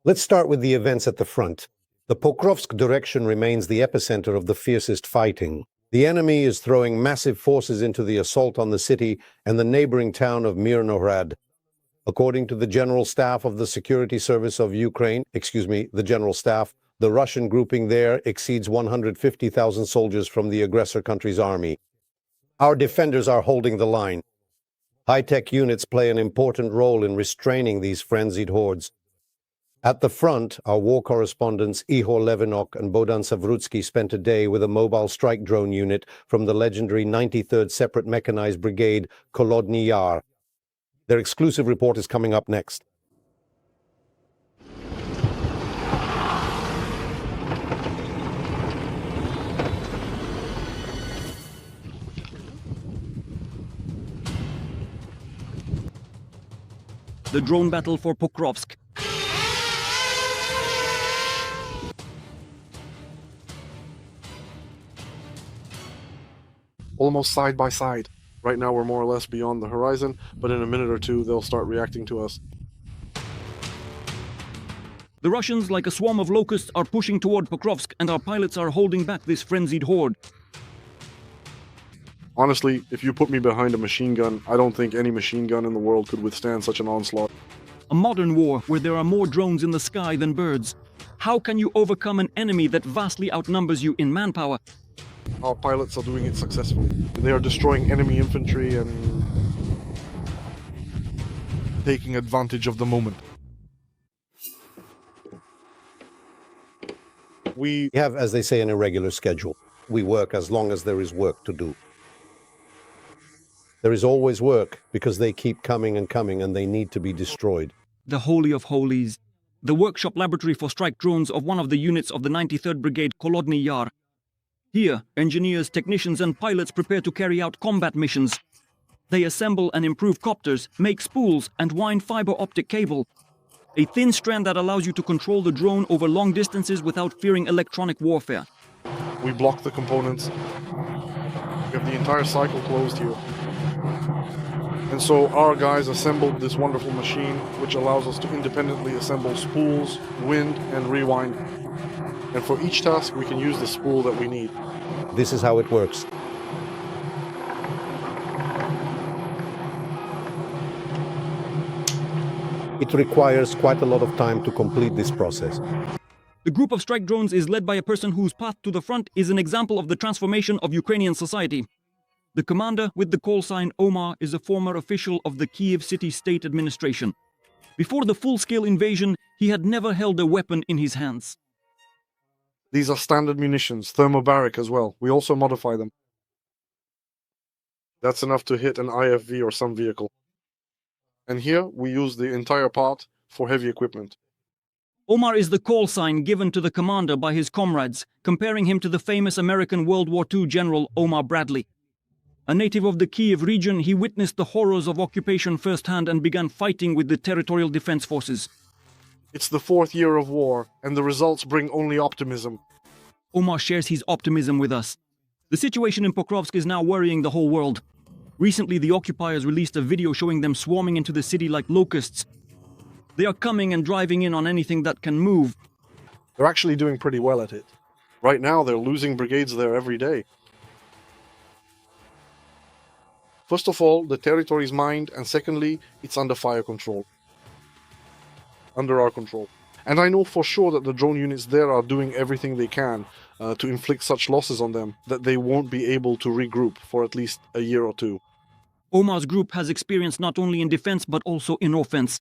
Let's start with the events at the front. The Pokrovsk Direction remains the epicenter of the fiercest fighting. The enemy is throwing massive forces into the assault on the city and the neighboring town of Myrnohrad. According to the General Staff of the Security Service of Ukraine, the General Staff, the Russian grouping there exceeds 150,000 soldiers from the aggressor country's army. Our defenders are holding the line. High-tech units play an important role in restraining these frenzied hordes. At the front, our war correspondents Ihor Levinok and Bohdan Savrutsky spent a day with a mobile strike drone unit from the legendary 93rd Separate Mechanized Brigade, Kholodny Yar. Their exclusive report is coming up next. The drone battle for Pokrovsk. Almost side by side. Right now we're more or less beyond the horizon, but in a minute or two they'll start reacting to us. The Russians, like a swarm of locusts, are pushing toward Pokrovsk, and our pilots are holding back this frenzied horde. Honestly, if you put me behind a machine gun, I don't think any machine gun in the world could withstand such an onslaught. A modern war where there are more drones in the sky than birds. How can you overcome an enemy that vastly outnumbers you in manpower? Our pilots are doing it successfully. They are destroying enemy infantry and taking advantage of the moment. We We have, as they say, an irregular schedule. We work as long as there is work to do. There is always work because they keep coming and coming and they need to be destroyed. The Holy of Holies. The workshop laboratory for strike drones of one of the units of the 93rd Brigade, Kholodny Yar. Here, engineers, technicians and pilots prepare to carry out combat missions. They assemble and improve copters, make spools and wind fiber optic cable. A thin strand that allows you to control the drone over long distances without fearing electronic warfare. we block the components. We have the entire cycle closed here. And so our guys assembled this wonderful machine, which allows us to independently assemble spools, wind, and rewind. And for each task, we can use the spool that we need. This is how it works. It requires quite a lot of time to complete this process. The group of strike drones is led by a person whose path to the front is an example of the transformation of Ukrainian society. The commander with the call sign Omar is a former official of the Kiev City State Administration. Before the full-scale invasion, he had never held a weapon in his hands. These are standard munitions, thermobaric as well. We also modify them. That's enough to hit an IFV or some vehicle. And here we use the entire part for heavy equipment. Omar is the call sign given to the commander by his comrades, comparing him to the famous American World War II General Omar Bradley. A native of the Kiev region, he witnessed the horrors of occupation firsthand and began fighting with the territorial defense forces. It's the 4th year of war, and the results bring only optimism. Omar shares his optimism with us. The situation in Pokrovsk is now worrying the whole world. Recently, the occupiers released a video showing them swarming into the city like locusts. They are coming and driving in on anything that can move. They're actually doing pretty well at it. Right now, they're losing brigades there every day. First of all, the territory is mined, and secondly, it's under fire control. Under our control. And I know for sure that the drone units there are doing everything they can to inflict such losses on them that they won't be able to regroup for at least a year or two. Omar's group has experience not only in defense but also in offense.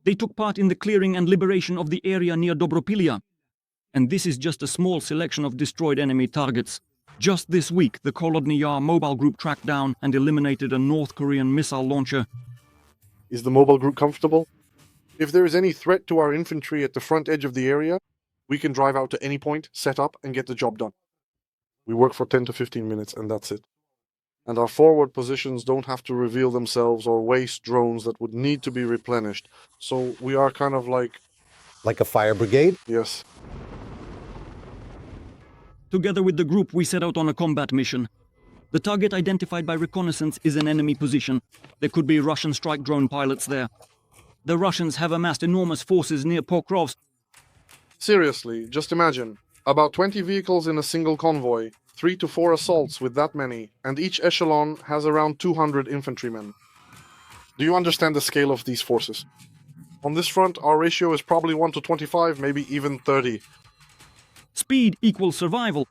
They took part in the clearing and liberation of the area near Dobropilya. And this is just a small selection of destroyed enemy targets. Just this week, the Kholodny Yar mobile group tracked down and eliminated a North Korean missile launcher. Is the mobile group comfortable? If there is any threat to our infantry at the front edge of the area, we can drive out to any point, set up, and get the job done. We work for 10 to 15 minutes, and that's it. And our forward positions don't have to reveal themselves or waste drones that would need to be replenished. So we are kind of like... Like a fire brigade? Yes. Together with the group, we set out on a combat mission. The target identified by reconnaissance is an enemy position. There could be Russian strike drone pilots there. The Russians have amassed enormous forces near Pokrovsk, Seriously, just imagine. About 20 vehicles in a single convoy, 3 to 4 assaults with that many, and each echelon has around 200 infantrymen. Do you understand the scale of these forces? On this front, our ratio is probably 1 to 25, maybe even 30. Speed equals survival.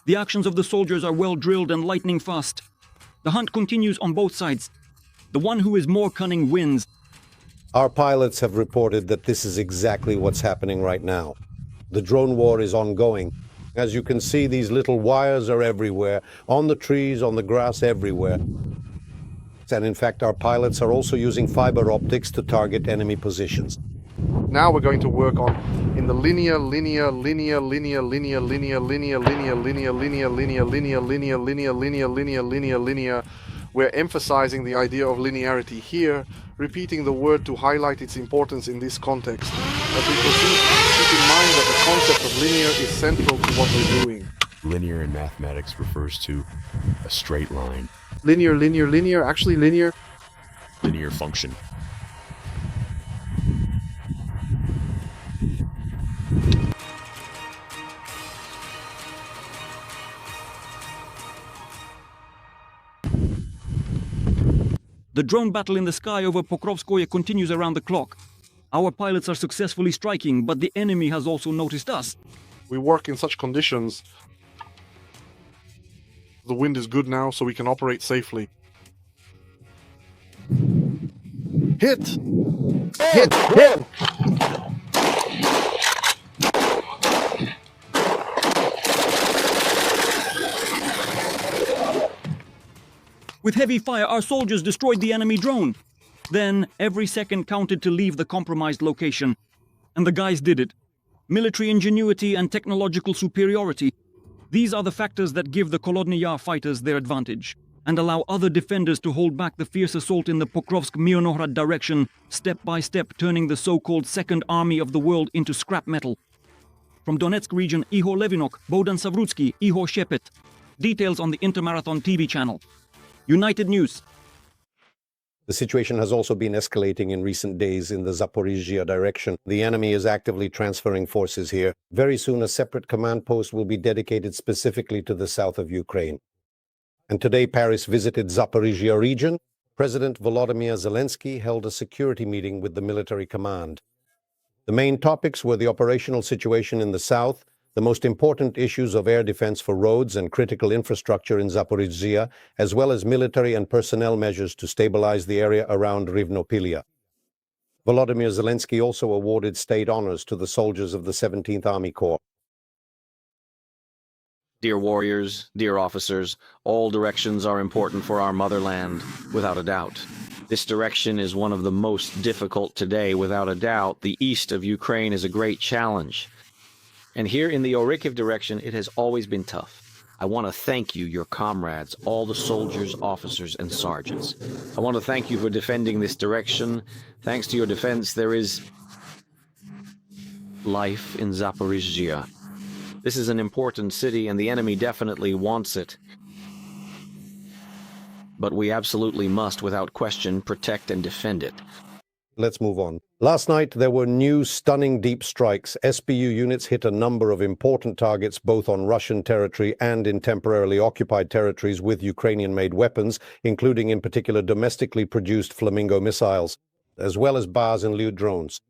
The actions of the soldiers are well drilled and lightning fast. The hunt continues on both sides. The one who is more cunning wins. Our pilots have reported that this is exactly what's happening right now. The drone war is ongoing. As you can see, these little wires are everywhere, on the trees, on the grass, everywhere. And in fact, our pilots are also using fiber optics to target enemy positions. Now we're going to work on in the linear, we're emphasizing the idea of linearity here, repeating the word to highlight its importance in this context. As we proceed, keep in mind that the concept of linear is central to what we're doing. Linear in mathematics refers to a straight line. Linear, actually linear. Linear function. The drone battle in the sky over Pokrovskoye continues around the clock. Our pilots are successfully striking, but the enemy has also noticed us. We work in such conditions. The wind is good now, so we can operate safely. Hit! Hit! Hit! With heavy fire, our soldiers destroyed the enemy drone. Then, every second counted to leave the compromised location. And the guys did it. Military ingenuity and technological superiority. These are the factors that give the Kholodny Yar fighters their advantage, and allow other defenders to hold back the fierce assault in the Pokrovsk Myrnohrad direction, step by step turning the so-called Second Army of the world into scrap metal. From Donetsk region, Ihor Levinok, Bohdan Savrutsky, Ihor Shepet. Details on the Intermarathon TV channel. United News. The situation has also been escalating in recent days in the Zaporizhzhia direction. The enemy is actively transferring forces here. Very soon, a separate command post will be dedicated specifically to the south of Ukraine. And today, Paris visited Zaporizhzhia region. President Volodymyr Zelensky held a security meeting with the military command. The main topics were the operational situation in the south, the most important issues of air defense for roads and critical infrastructure in Zaporizhzhia, as well as military and personnel measures to stabilize the area around Rivnopilya. Volodymyr Zelensky also awarded state honors to the soldiers of the 17th Army Corps. Dear warriors, dear officers, all directions are important for our motherland, without a doubt. This direction is one of the most difficult today, without a doubt. The east of Ukraine is a great challenge. And here in the Orikhiv direction, it has always been tough. I want to thank you, your comrades, all the soldiers, officers, and sergeants. I want to thank you for defending this direction. Thanks to your defense, there is life in Zaporizhzhia. This is an important city, and the enemy definitely wants it. But we absolutely must, without question, protect and defend it. Let's move on. Last night, there were new stunning deep strikes. SBU units hit a number of important targets, both on Russian territory and in temporarily occupied territories with Ukrainian-made weapons, including in particular domestically produced Flamingo missiles, as well as Bars and Liu drones.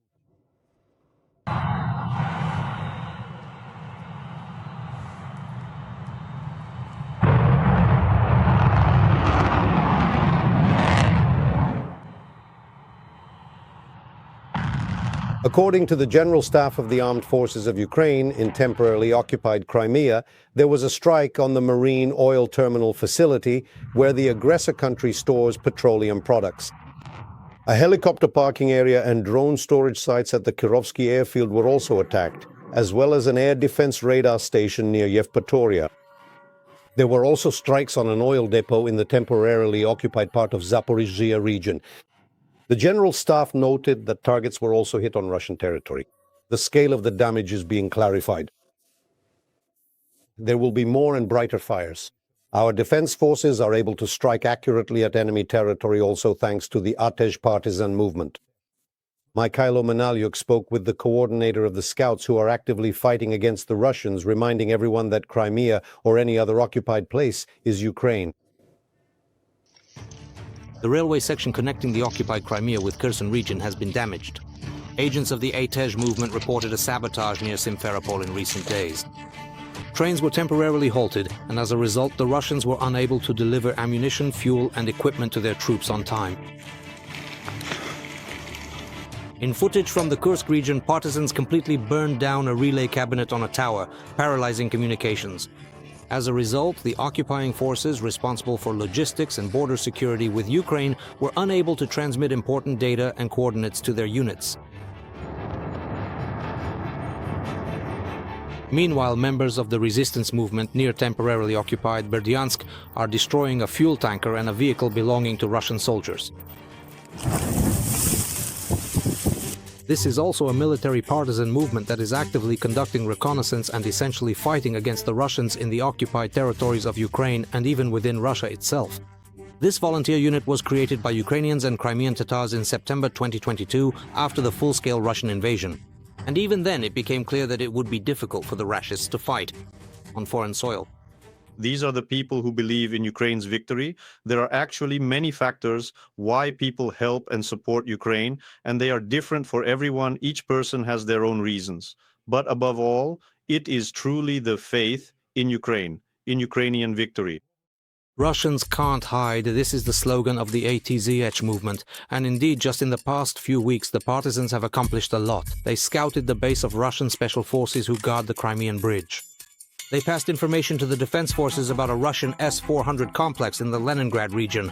According to the General Staff of the Armed Forces of Ukraine in temporarily occupied Crimea, there was a strike on the marine oil terminal facility where the aggressor country stores petroleum products. A helicopter parking area and drone storage sites at the Kirovsky airfield were also attacked, as well as an air defense radar station near Yevpatoria. There were also strikes on an oil depot in the temporarily occupied part of Zaporizhzhia region. The General Staff noted that targets were also hit on Russian territory. The scale of the damage is being clarified. There will be more and brighter fires. Our defense forces are able to strike accurately at enemy territory also thanks to the Partisan movement. Mikhailo Manalyuk spoke with the coordinator of the scouts who are actively fighting against the Russians, reminding everyone that Crimea or any other occupied place is Ukraine. The railway section connecting the occupied Crimea with Kherson region has been damaged. Agents of the sabotage movement reported a sabotage near Simferopol in recent days. Trains were temporarily halted, and as a result, the Russians were unable to deliver ammunition, fuel, and equipment to their troops on time. In footage from the Kursk region, partisans completely burned down a relay cabinet on a tower, paralyzing communications. As a result, the occupying forces responsible for logistics and border security with Ukraine were unable to transmit important data and coordinates to their units. Meanwhile, members of the resistance movement near temporarily occupied Berdyansk are destroying a fuel tanker and a vehicle belonging to Russian soldiers. This is also a military partisan movement that is actively conducting reconnaissance and essentially fighting against the Russians in the occupied territories of Ukraine and even within Russia itself. This volunteer unit was created by Ukrainians and Crimean Tatars in September 2022 after the full-scale Russian invasion. And even then it became clear that it would be difficult for the Rashists to fight on foreign soil. These are the people who believe in Ukraine's victory. There are actually many factors why people help and support Ukraine, and they are different for everyone. Each person has their own reasons. But above all, it is truly the faith in Ukraine, in Ukrainian victory. Russians can't hide. This is the slogan of the ATZH movement. And indeed, just in the past few weeks, the partisans have accomplished a lot. They scouted the base of Russian special forces who guard the Crimean Bridge. They passed information to the defense forces about a Russian S-400 complex in the Leningrad region.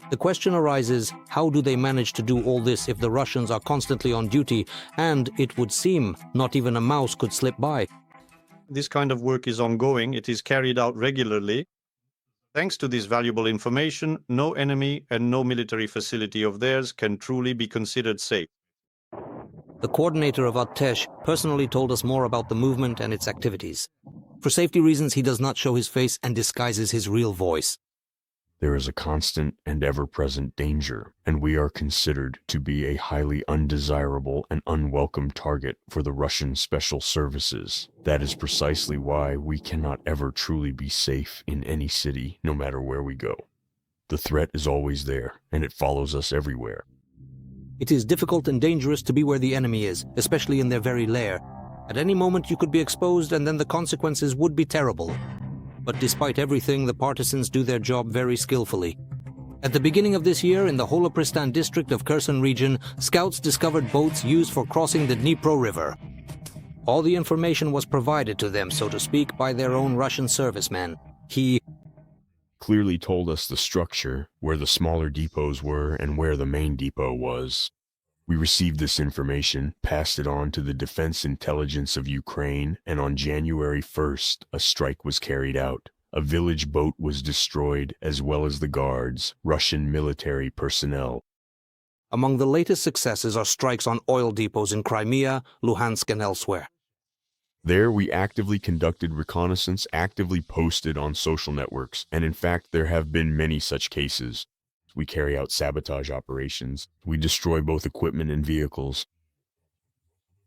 The question arises, how do they manage to do all this if the Russians are constantly on duty and, it would seem, not even a mouse could slip by? This kind of work is ongoing. It is carried out regularly. Thanks to this valuable information, no enemy and no military facility of theirs can truly be considered safe. The coordinator of Artesh personally told us more about the movement and its activities. For safety reasons, he does not show his face and disguises his real voice. There is a constant and ever-present danger, and we are considered to be a highly undesirable and unwelcome target for the Russian special services. That is precisely why we cannot ever truly be safe in any city, no matter where we go. The threat is always there, and it follows us everywhere. It is difficult and dangerous to be where the enemy is, especially in their very lair. At any moment you could be exposed, and then the consequences would be terrible. But despite everything, the partisans do their job very skillfully. At the beginning of this year, in the Holopristan district of Kherson region, scouts discovered boats used for crossing the Dnipro River. All the information was provided to them, so to speak, by their own Russian serviceman. He clearly told us the structure, where the smaller depots were and where the main depot was. We received this information, passed it on to the Defense Intelligence of Ukraine, and on January 1st, a strike was carried out. A village boat was destroyed, as well as the guards, Russian military personnel. Among the latest successes are strikes on oil depots in Crimea, Luhansk, and elsewhere. There we actively conducted reconnaissance, actively posted on social networks, and in fact there have been many such cases. We carry out sabotage operations. We destroy both equipment and vehicles.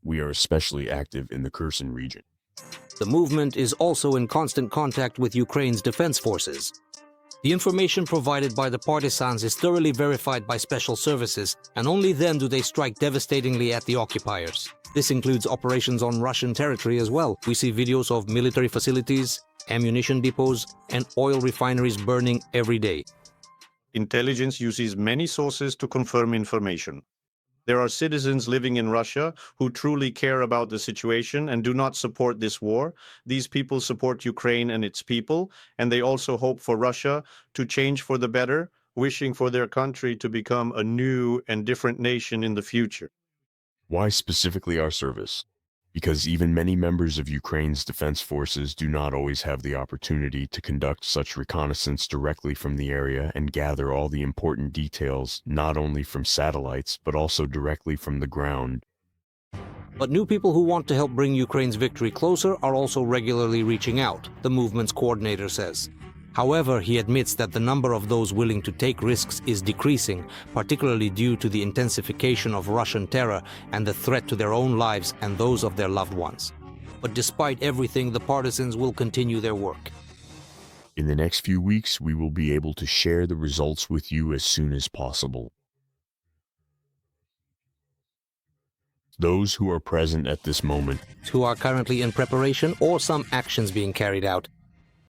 We are especially active in the Kherson region. The movement is also in constant contact with Ukraine's defense forces. The information provided by the partisans is thoroughly verified by special services, and only then do they strike devastatingly at the occupiers. This includes operations on Russian territory as well. We see videos of military facilities, ammunition depots, and oil refineries burning every day. Intelligence uses many sources to confirm information. There are citizens living in Russia who truly care about the situation and do not support this war. These people support Ukraine and its people, and they also hope for Russia to change for the better, wishing for their country to become a new and different nation in the future. Why specifically our service? Because even many members of Ukraine's defense forces do not always have the opportunity to conduct such reconnaissance directly from the area and gather all the important details, not only from satellites, but also directly from the ground. But new people who want to help bring Ukraine's victory closer are also regularly reaching out, the movement's coordinator says. However, he admits that the number of those willing to take risks is decreasing, particularly due to the intensification of Russian terror and the threat to their own lives and those of their loved ones. But despite everything, the partisans will continue their work. In the next few weeks, we will be able to share the results with you as soon as possible. Those who are present at this moment, Who are currently in preparation or some actions being carried out,